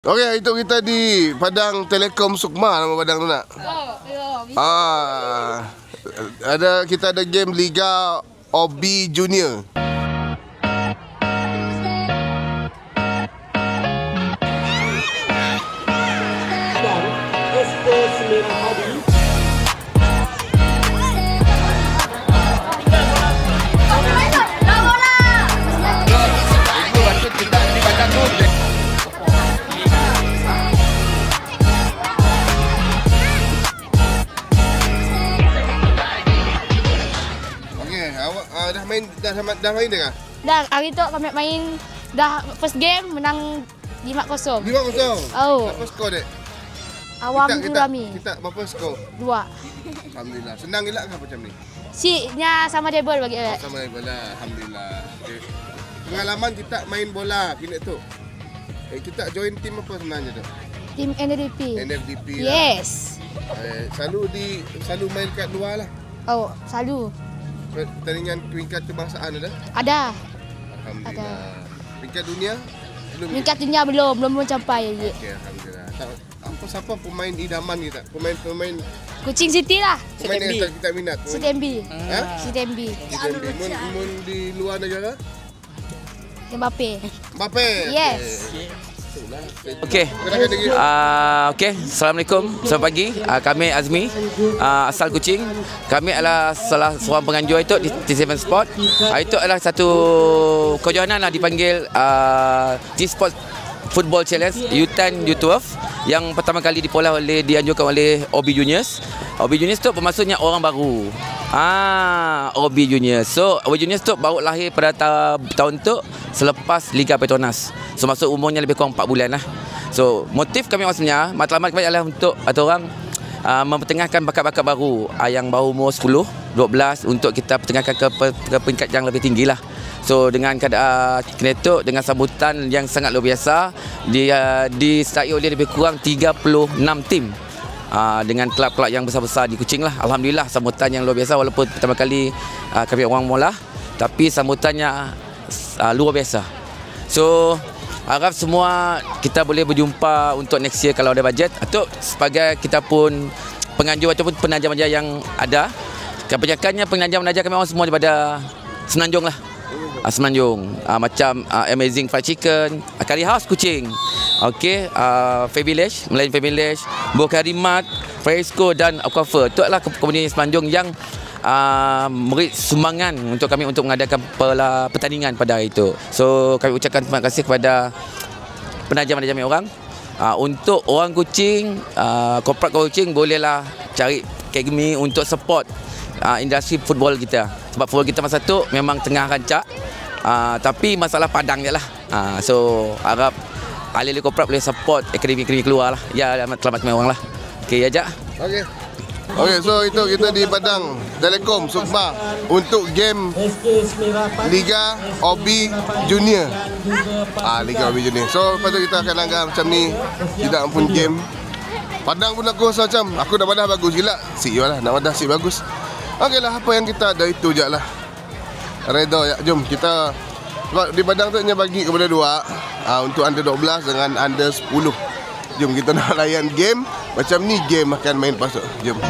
Okey, itu kita di Padang Telekom Sukma, nama padang tu nak. Kita ada game Liga OB Junior. Dah main dah? Dah, hari tu kami main dah first game menang 5-0. 5-0. Oh. Berapa skor dek? Awam Rami. Kita berapa skor? 2. Alhamdulillah. Senang elak ke macam ni? Nya sama table bagi awak. Sama table lah. Alhamdulillah. Okay. Pengalaman kita main bola kini tu. Kita join tim apa sebenarnya tu? Tim NFDP. NFDP. Yes. Selalu main kat luar lah. Oh, selalu. Pertandingan peringkat kebangsaan ada? Ada. Alhamdulillah. Ada. Peringkat dunia? Peringkat dunia belum sampai lagi. Okey, alhamdulillah. Siapa pemain idaman kita? Pemain Kuching City lah. Pemain yang kita minat. Sitembi. Sitembi. Mun di luar negara? Mbappe. Yes. Okey. Assalamualaikum. Selamat pagi. Kami Azmi, asal Kuching. Kami adalah salah seorang penganjur itu di T7 Sport. Itu adalah satu kejohanan lah dipanggil T-Sport Football Challenge U10 U12 yang pertama kali dianjurkan oleh OB Juniors. OB Juniors tu bermaksudnya orang baru. OB Juniors. So OB Juniors tu baru lahir pada tahun tu selepas Liga Petronas. So masuk umurnya lebih kurang 4 bulan lah. So motif kami maksudnya, matlamat kami adalah untuk orang mempertengahkan bakat-bakat baru yang baru umur 10, 12 untuk kita pertengahkan ke peringkat yang lebih tinggi lah. So dengan keadaan Kinetok dengan sambutan yang sangat luar biasa, disertai oleh lebih kurang 36 tim. Dengan kelab-kelab yang besar-besar di Kuching lah. Alhamdulillah sambutan yang luar biasa walaupun pertama kali kami orang mula, tapi sambutannya luar biasa. So harap semua kita boleh berjumpa untuk next year kalau ada bajet. Atau sebagai kita pun penganjur ataupun penaja-penaja yang ada, kebanyakannya penaja-penaja kami orang semua daripada Semenanjung lah. Semenanjung macam Amazing Fried Chicken, Curry House Kuching, Fabulous, Melayu Fabulous, Bokari Mart, Fresco dan Aquafer. Itu adalah komponen Semenanjung yang beri sumbangan untuk kami untuk mengadakan pertandingan pada hari itu. So kami ucapkan terima kasih kepada penaja-penaja kami orang. Untuk orang Kuching, korporat Kuching bolehlah cari akademi untuk support industri football kita. Sebab football kita masa tu memang tengah rancak, tapi masalah padang je lah. So harap ahli-ahli korporat boleh support akademi-akademi keluar lah. Ya, selamat kami orang lah. Okey, Ajak. Okey, so itu kita di Padang Telekom Sukma untuk game Liga OB Junior. Liga OB Junior. So lepas tu kita akan langgar macam ni. Tidak pun game Padang pun aku rasa macam aku dah badah bagus gila. Siap lah, nak badah si bagus. Okeylah, apa yang kita ada itu je lah. Redha ya, jom kita sebab di Padang tu hanya bagi kepada 2 untuk under 12 dengan under 10. Jom kita nak layan game macam ni, game akan main pasuk. Jom.